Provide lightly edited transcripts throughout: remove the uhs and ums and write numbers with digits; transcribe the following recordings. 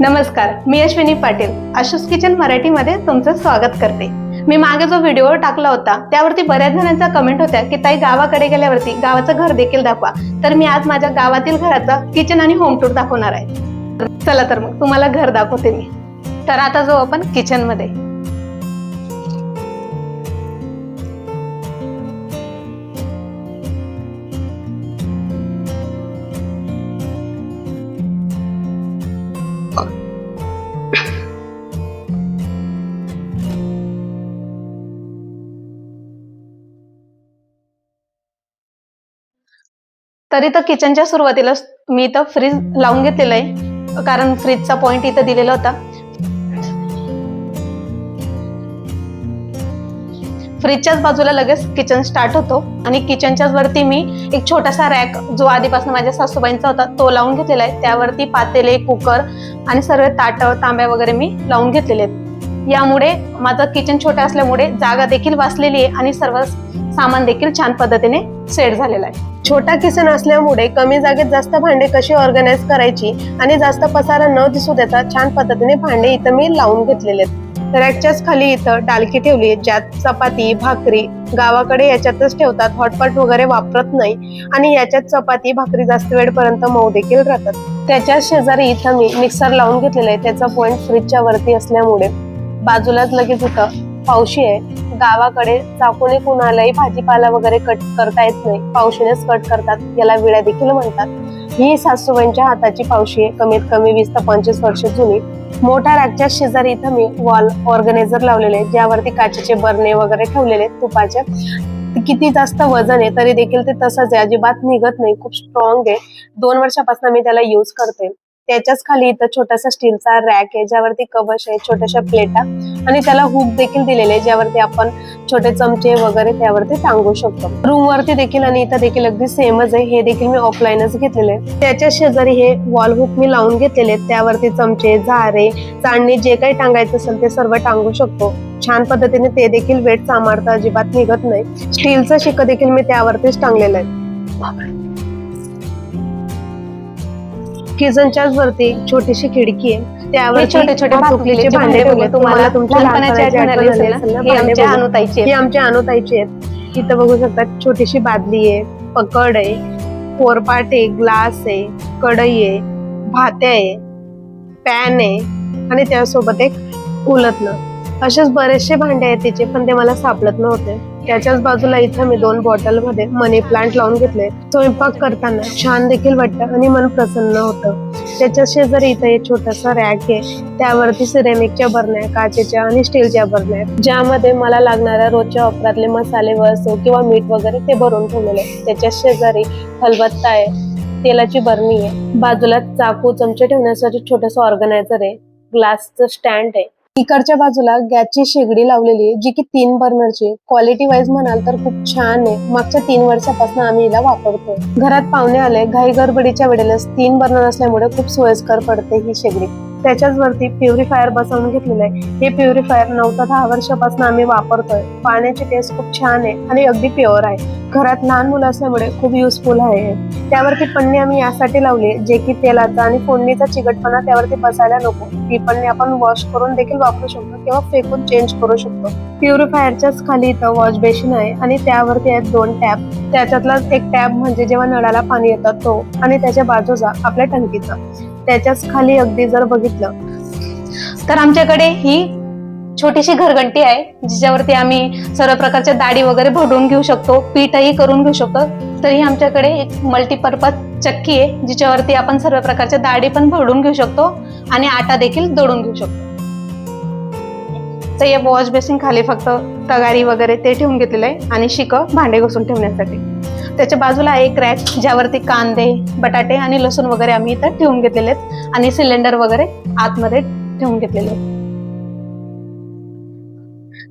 नमस्कार, मी अश्विनी पाटील आशूस किचन मराठीमध्ये तुमचं स्वागत करते। मी मागे जो व्हिडिओ टाकला होता त्यावरती बऱ्याच जणांचा कमेंट होत्या की ताई गावाकडे गेल्यावरती गावाचं घर देखील दाखवा। तर मी आज माझ्या गावातील घराचा किचन आणि होम टूर दाखवणार आहे। चला तर मग तुम्हाला घर दाखवते मी। तर आता जाऊ आपण किचन मध्ये। तरी तर किचनच्या सुरुवातीला मी इथं फ्रीज लावून घेतलेलं आहे, कारण फ्रीजचा पॉइंट इथं दिलेला होता। फ्रीजच्याच बाजूला लगेच किचन स्टार्ट होतो आणि किचनच्याच वरती मी एक छोटासा रॅक जो आधीपासून माझ्या सासूबाईंचा होता तो लावून घेतलेला आहे। त्यावरती पातेले, कुकर आणि सर्व ताट, तांब्या वगैरे मी लावून घेतलेले आहेत। यामुळे माझं किचन छोटं असल्यामुळे जागा देखील वाचलेली आहे आणि सर्व सामान देखील छान पद्धतीने सेट झालेला आहे। छोटा किचन असल्यामुळे कमी जागेत जास्त भांडे कशी ऑर्गनाइज करायची आणि जास्त पसारा न दिसू देता छान पद्धतीने भांडे इथं मी लावून घेतलेले आहेत। रॅकच्याच खाली इथं डालकी ठेवली आहे, ज्यात चपाती, भाकरी गावाकडे याच्यातच ठेवतात, हॉटपॉट वगैरे वापरत नाही आणि याच्यात चपाती भाकरी जास्त वेळपर्यंत मऊ देखील राहतात। त्याच्या शेजारी इथं मी मिक्सर लावून घेतलेला आहे। त्याचा पॉइंट फ्रीजच्या वरती असल्यामुळे बाजूलाच लगेच इथं पावशी आहे। गावाकडे चाकूने कुणालाही भाजीपाला वगैरे कट करता येत नाही, पावशीनेच कट करतात, याला विळा देखील म्हणतात। ही सासूबाईंच्या हाताची पावशी आहे, कमीत कमी 20 ते 25 वर्ष जुनी। मोठ्या रॅकच्या शेजारी इथं मी वॉल ऑर्गनायझर लावलेले, ज्यावरती काचेचे बरणे वगैरे ठेवलेले तुपाचे। किती जास्त वजन आहे तरी देखील ते तसंच आहे, अजिबात निघत नाही, खूप स्ट्रॉंग आहे। 2 वर्षापासून मी त्याला यूज करते। त्याच्याच खाली इथं छोटासा स्टीलचा रॅक आहे, ज्यावरती कवच आहे, छोट्याशा प्लेटा आणि त्याला हुक देखील दिलेले आहे, ज्यावरती आपण छोटे चमचे वगैरे त्यावरती टांगू शकतो। रूम वरती देखील आणि इथं देखील अगदी सेमच आहे, हे देखील मी ऑफलाईनच घेतलेले आहे। त्याच्या शेजारी हे वॉल हुक मी लावून घेतलेले आहेत, त्यावरती चमचे, झारे, चाळणी जे काही टांगायचं असेल ते सर्व टांगू शकतो। छान पद्धतीने ते देखील वेट सांभाळतं, अजिबात निघत नाही। स्टीलचं शिकं देखील मी त्यावरतीच टांगलेलं आहे। किचनच्याच वरती छोटीशी खिडकी आहे, त्यावर छोटे छोटे भातुकलीचे भांडे ठेवले। तुम्हाला तुमच्या लहानपणाची आठवण आली असेल ना, हे आमच्या अनुताईचे आहेत। इथं बघू शकता छोटीशी बादली आहे, पकड आहे, कोरपाट आहे, ग्लास आहे, कढई आहे, भात्या आहे, पॅन आहे आणि त्यासोबत एक उलटणं। असेच बरेचसे भांडे आहेत तिचे, पण ते मला सापडत नव्हते। त्याच्याच बाजूला इथं मी 2 बॉटल मध्ये मनी प्लांट लावून घेतले। स्वयंपाक करताना छान देखील वाटतं आणि मन प्रसन्न होतं। त्याच्या शेजारी इथं एक छोटासा रॅक आहे, त्यावरती सिरेमिकच्या बरण्या, काचेच्या आणि स्टीलच्या बरण्या, ज्यामध्ये मला लागणाऱ्या रोजच्या वापरातले मसाले असो किंवा मीठ वगैरे ते भरून ठेवलेले आहे। त्याच्या शेजारी खलबत्ता आहे, तेलाची बरणी आहे, बाजूला चाकू चमचे ठेवण्यासाठी छोटंसं ऑर्गनायझर आहे, ग्लासचं स्टँड आहे। इकडच्या बाजूला गॅसची शेगडी लावलेली आहे, जी की 3 बर्नरची। क्वालिटी वाईज म्हणाल तर खूप छान आहे, मागच्या 3 वर्षापासून आम्ही हिला वापरतोय। घरात पाहुणे आले, घाई गडबडीच्या वेळेला 3 बर्नर असल्यामुळे खूप सोयीस्कर पडते ही शेगडी। त्याच्याच वरती प्युरिफायर बसवून घेतलेलं आहे। हे प्युरिफायर 9 ते 10 वर्षापासून आम्ही वापरतोय। पाण्याची टेस्ट खूप छान आहे आणि अगदी प्युअर आहे। घरात लहान मुलं असल्यामुळे खूप युजफुल आहे। त्यावरती पन्नी आम्ही यासाठी लावली, जे की तेलाचा आणि फोडणीचा चिकटपणा त्यावरती बसायला नको। ती पन्नी आपण वॉश करून देखील वापरू शकतो किंवा फेकून चेंज करू शकतो। प्युरिफायरच्याच खाली इथं वॉश बेसिन आहे आणि त्यावरती आहेत 2 टॅप। त्याच्यातला एक टॅप म्हणजे जेव्हा नळाला पाणी येतं तो, आणि त्याच्या बाजूचा आपल्या टंकीचा। त्याच्याच खाली अगदी जर बघितलं तर आमच्याकडे ही छोटीशी घरघंटी आहे, जिच्यावरती आम्ही सर्व प्रकारच्या डाळी वगैरे भरून घेऊ शकतो, पीठही करून घेऊ शकतो। तरी आमच्याकडे एक मल्टीपर्पज चक्की आहे, जिच्यावरती आपण सर्व प्रकारच्या डाळी पण भरून घेऊ शकतो आणि आटा देखील दळून घेऊ शकतो। तर या वॉश बेसिन खाली फक्त तगारी वगैरे ते ठेवून घेतलेलं आहे आणि शिकं भांडे घासून ठेवण्यासाठी। त्याच्या बाजूला एक रॅक, ज्यावरती कांदे, बटाटे आणि लसूण वगैरे आम्ही इथं ठेवून घेतलेले आहेत आणि सिलेंडर वगैरे आतमध्ये ठेवून घेतलेले आहेत।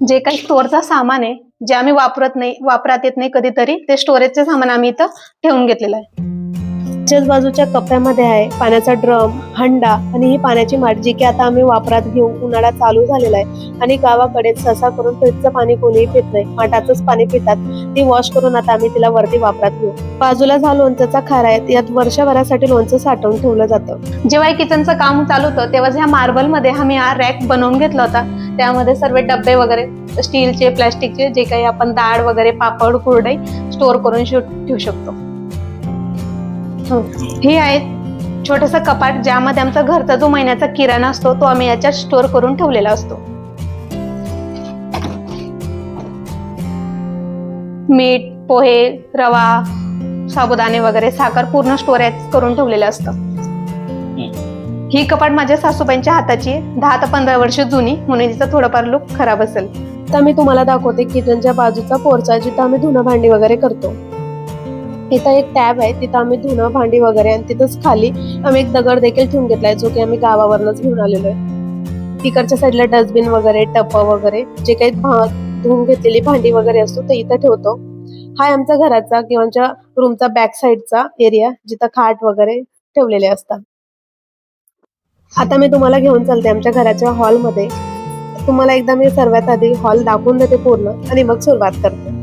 जे काही स्टोअरचा सामान आहे, जे आम्ही वापरात येत नाही कधीतरी, ते स्टोरेजचे सामान आम्ही इथं ठेवून घेतलेलं आहे। त्याच्याच बाजूच्या कप्प्यामध्ये आहे पाण्याचा ड्रम, हंडा आणि ही पाण्याची माठ, जी की आता आम्ही वापरात घेऊ. उन्हाळा चालू झालेला आहे आणि गावाकडे ससा करून फ्रीजचं पाणी कोणीही पित नाही, माठाचंच पाणी पितात. ती वॉश करून आता आम्ही तिला वरती वापरात घेऊ. बाजूला हा लोणचाचा खारा आहे, यात वर्षभरासाठी लोणचं साठवून ठेवलं जातं. जेव्हा किचनचं काम चालू होतं तेव्हा ह्या मार्बल मध्ये आम्ही हा रॅक बनवून घेतला होता. त्यामध्ये सर्व डब्बे वगैरे, स्टीलचे, प्लास्टिकचे, जे काही आपण डाळ वगैरे, पापड, कुरडई स्टोअर करून ठेवू शकतो. हे आहे छोटस कपाट, ज्यामध्ये आमचा घरचा जो महिन्याचा किराणा असतो तो आम्ही याच्यात स्टोअर करून ठेवलेला असतो. मीठ, पोहे, रवा, साबुदाणे वगैरे, साखर पूर्ण स्टोरेज करून ठेवलेलं असतं. ही कपाट माझ्या सासूबाईंच्या हाताची आहे, 10 ते 15 वर्ष जुनी, म्हणून तिचा थोडाफार लुक खराब असेल. तर मी तुम्हाला दाखवते किचनच्या बाजूचा पोर्चा, जिथं आम्ही धुणं भांडी वगैरे करतो. इथं एक टॅब आहे, तिथं आम्ही धुणं भांडी वगैरे, आणि तिथंच खाली आम्ही एक दगड देखील ठेवून घेतलाय, जो की आम्ही गावावरनच घेऊन आलेलो आहे. तिकडच्या साईडला डस्टबिन वगैरे, टप वगैरे, जे काही धुवून घेतलेली भांडी वगैरे असतो ते इथं ठेवतो. हा आमच्या घराचा किंवा आमच्या रूमचा बॅक साईडचा एरिया, जिथं खाट वगैरे ठेवलेले असतात. आता मी तुम्हाला घेऊन चालते आमच्या घराच्या हॉलमध्ये. तुम्हाला एकदा मी सर्वात आधी हॉल दाखवून देते पूर्ण, आणि मग सुरुवात करते.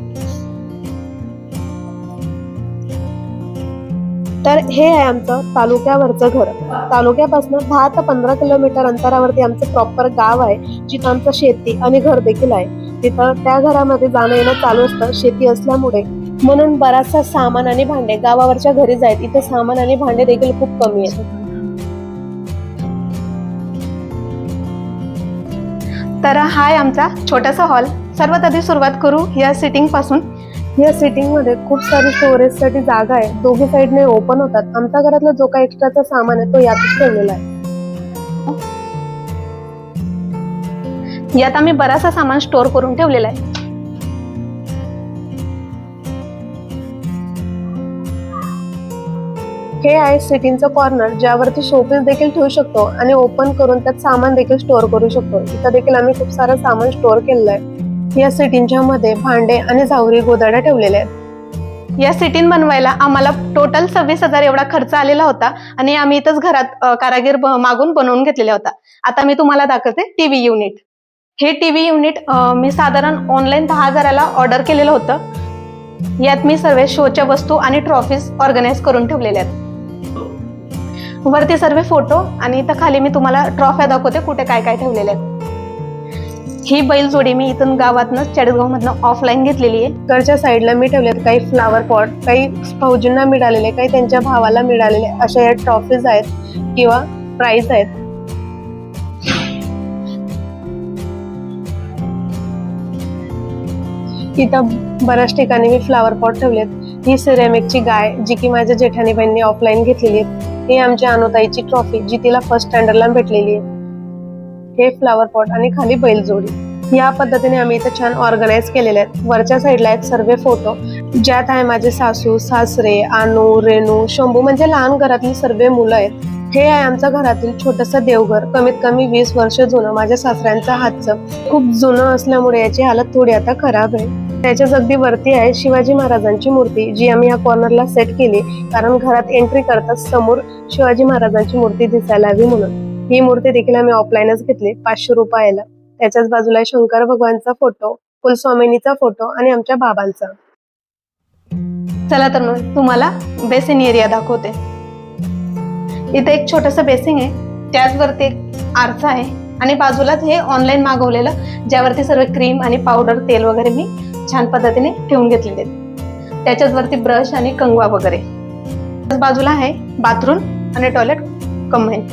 तर हे आहे आमचं तालुक्यावरचं घर. तालुक्यापासून 10 ते 15 किलोमीटर अंतरावरती आमचं प्रॉपर गाव आहे, जिथं आमचं शेती आणि घर देखील आहे. तिथं त्या घरामध्ये जाणं येणं चालू असतं, शेती असल्यामुळे. म्हणून बराचसा सामान आणि भांडे गावावरच्या घरीच आहेत. इथे सामान आणि भांडे देखील खूप कमी आहेत. तर हा आहे आमचा छोटासा हॉल. सर्वात आधी सुरुवात करू या सिटिंग पासून. या सिटिंग मध्ये खूप सारी स्टोरेज साठी जागा आहे, दोघी साईडने ओपन होतात. आमच्या घरातला जो काही एक्स्ट्राचा सामान आहे तो यातच ठेवलेला आहे. यात आम्ही बराचसा सामान स्टोअर करून ठेवलेला आहे. हे आहे सिटिंगचं कॉर्नर, ज्यावरती शोपीस देखील ठेवू शकतो आणि ओपन करून त्यात सामान देखील स्टोअर करू शकतो. इथं देखील आम्ही खूप सारं सामान स्टोअर केलेलं आहे. या सिटिंगच्या मध्ये भांडे आणि झावरी गोदाड्या ठेवलेल्या आहेत. या सिटिंग बनवायला आम्हाला टोटल 26,000 एवढा खर्च आलेला होता, आणि आम्ही इथंच घरात कारागीर मागून बनवून घेतलेला होता. आता मी तुम्हाला दाखवते टीव्ही युनिट. हे टीव्ही युनिट मी साधारण ऑनलाईन 10,000ला ऑर्डर केलेलं होतं. यात मी सर्व शोच्या वस्तू आणि ट्रॉफीज ऑर्गनाइज करून ठेवलेल्या आहेत. वरती सर्व फोटो, आणि इथं खाली मी तुम्हाला ट्रॉफ्या दाखवते कुठे काय काय ठेवलेले आहेत. ही बैल जोडी मी इथून गावातनं, चाळीसगावमधनं ऑफलाईन घेतलेली आहे. घरच्या साईडला मी ठेवलेत काही फ्लावर पॉट, काही फौजींना मिळालेले, काही त्यांच्या भावाला मिळालेले, अशा या ट्रॉफीज आहेत किंवा प्राइज आहेत. इथं बऱ्याच ठिकाणी मी फ्लावर पॉट ठेवलेत. ही सिरेमिकची गाय, जी की माझ्या जेठानी बहिणी ऑफलाईन घेतलेली आहे. ही आमच्या अनुताईची ट्रॉफी, जी तिला फर्स्ट स्टँडर्डला भेटलेली आहे. हे फ्लावर पॉट आणि खाली बैलजोडी. या पद्धतीने आम्ही इथे छान ऑर्गनाइज केलेले आहेत. वरच्या साईडला आहेत सर्व फोटो, ज्यात आहे माझे सासू, सासरे, अनु, रेणू, शंभू, म्हणजे लहान घरातली सर्व मुलं आहेत. हे आहे आमच्या घरातील छोटंसं देवघर, कमीत कमी 20 वर्ष जुनं, माझ्या सासऱ्यांच्या हातचं. खूप जुनं असल्यामुळे याची हालत थोडी आता खराब आहे. त्याच्याच अगदी वरती आहे शिवाजी महाराजांची मूर्ती, जी आम्ही या कॉर्नरला सेट केली, कारण घरात एंट्री करताच समोर शिवाजी महाराजांची मूर्ती दिसायला हवी म्हणून. ही मूर्ती देखील आम्ही ऑफलाईनच घेतली 500 रुपयाला. त्याच्याच बाजूला शंकर भगवानचा फोटो, कुलस्वामिनीचा फोटो आणि आमच्या बाबांचा. चला तर मग तुम्हाला बेसिन एरिया दाखवते. इथे एक छोटंसं बेसिंग आहे, त्याचवरती एक आरसा आहे, आणि बाजूलाच हे ऑनलाईन मागवलेलं, ज्यावरती सर्व क्रीम आणि पावडर, तेल वगैरे मी छान पद्धतीने ठेवून घेतलेले आहेत. त्याच्याच वरती ब्रश आणि कंगवा वगैरे. बाजूला आहे बाथरूम आणि टॉयलेट कंबाईन.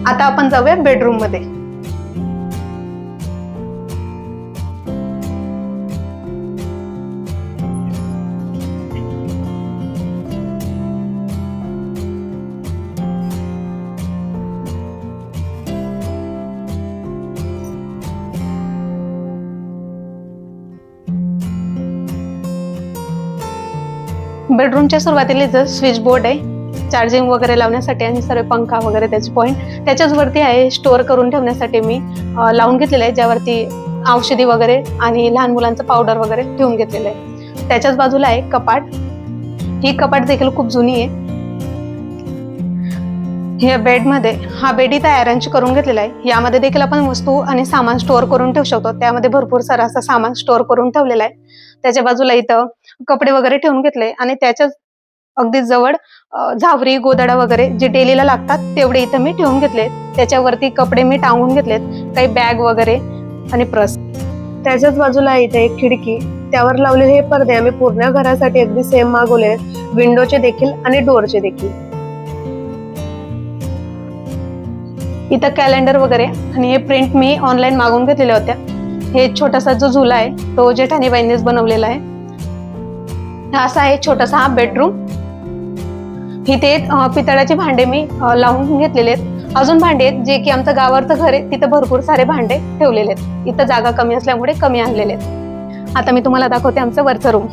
आता आपण जाऊया बेडरूम मध्ये. बेडरूमच्या सुरुवातीला इथं स्विच बोर्ड आहे, चार्जिंग वगैरे लावण्यासाठी, आणि सर्व पंखा वगैरे त्याचे पॉइंट. त्याच्याच वरती आहे स्टोअर करून ठेवण्यासाठी मी लावून घेतलेलं आहे, ज्यावरती औषधी वगैरे आणि लहान मुलांचं पावडर वगैरे ठेवून घेतलेलं आहे. त्याच्याच बाजूला आहे कपाट. ही कपाट देखील खूप जुनी आहे. या बेडमध्ये हा बेड इथं अरेंज करून घेतलेला आहे. यामध्ये देखील आपण वस्तू आणि सामान स्टोअर करून ठेवू शकतो. त्यामध्ये भरपूर सारं असं सामान स्टोअर करून ठेवलेलं आहे. त्याच्या बाजूला इथं कपडे वगैरे ठेवून घेतले आणि त्याच्याच अगदी जवळ झावरी गोदडा वगैरे जे डेलीला लागतात तेवढे इथं मी ठेवून घेतले. त्याच्यावरती कपडे मी टांगून घेतलेत, काही बॅग वगैरे आणि पर्स. त्याच्याच बाजूला इथे एक खिडकी, त्यावर लावलेले हे पडदे आम्ही पूर्ण घरासाठी अगदी सेम मागवले, विंडोचे देखील आणि डोअरचे देखील. इथं कॅलेंडर वगैरे आणि हे प्रिंट मी ऑनलाईन मागवून घेतलेल्या होत्या. हे छोटासा जो झुला आहे तो जेठानी बाईंनीच बनवलेला आहे. असा आहे छोटासा हा बेडरूम. इथे पितळाचे भांडे मी लावून घेतलेले आहेत. अजून भांडे आहेत जे की आमचं गावावरचं घर आहे तिथं भरपूर सारे भांडे ठेवलेले आहेत. इथं जागा कमी असल्यामुळे कमी आणलेले आहेत. आता मी तुम्हाला दाखवते आमचं वरचं रूम.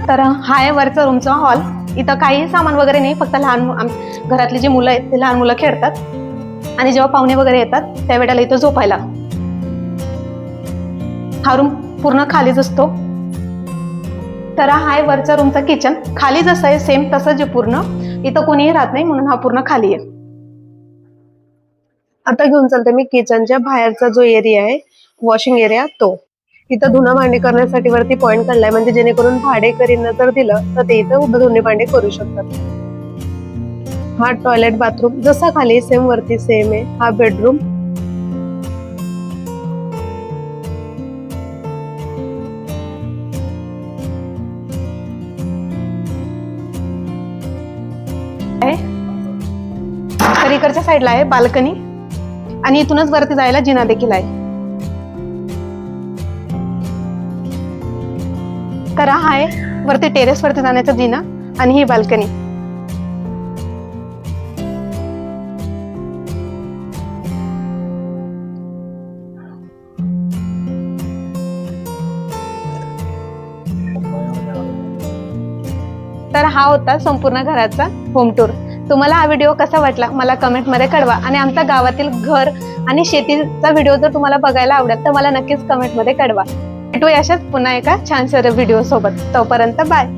तर हा आहे वरचा रूमचा हॉल. इथं काही सामान वगैरे नाही, फक्त लहान घरातली जी मुलं आहेत ते लहान मुलं खेळतात आणि जेव्हा पाहुणे वगैरे येतात त्यावेळेला इथं झोपायला. हा रूम पूर्ण खालीच असतो. तर हा आहे वरचा रूमचा किचन. खाली जसं आहे सेम तसं जे पूर्ण, इथं कोणीही राहत नाही म्हणून हा पूर्ण खाली आहे. आता घेऊन चालते मी किचनच्या बाहेरचा जो एरिया आहे, वॉशिंग एरिया, तो. इथं धुणं भांडी करण्यासाठी वरती पॉइंट काढलाय, म्हणजे जेणेकरून भाडेकरींना जर दिलं तर ते इथं उभं धुणे भांडे करू शकतात. हा टॉयलेट बाथरूम जसा खाली सेम वरती सेम आहे. हा बेडरूम. तर इकडच्या साईडला आहे बाल्कनी आणि इथूनच वरती जायला जिना देखील आहे. तर हा आहे वरती टेरेस वरती जाण्याचा जिना आणि ही बाल्कनी. तर हा होता संपूर्ण घराचा होम टूर. तुम्हाला हा व्हिडिओ कसा वाटला मला कमेंटमध्ये कळवा आणि आमच्या गावातील घर आणि शेतीचा व्हिडिओ जर तुम्हाला बघायला आवडेल तर मला नक्कीच कमेंटमध्ये कळवा. भेटूया अशाच पुन्हा एका छानशा व्हिडिओ सोबत. तोपर्यंत बाय.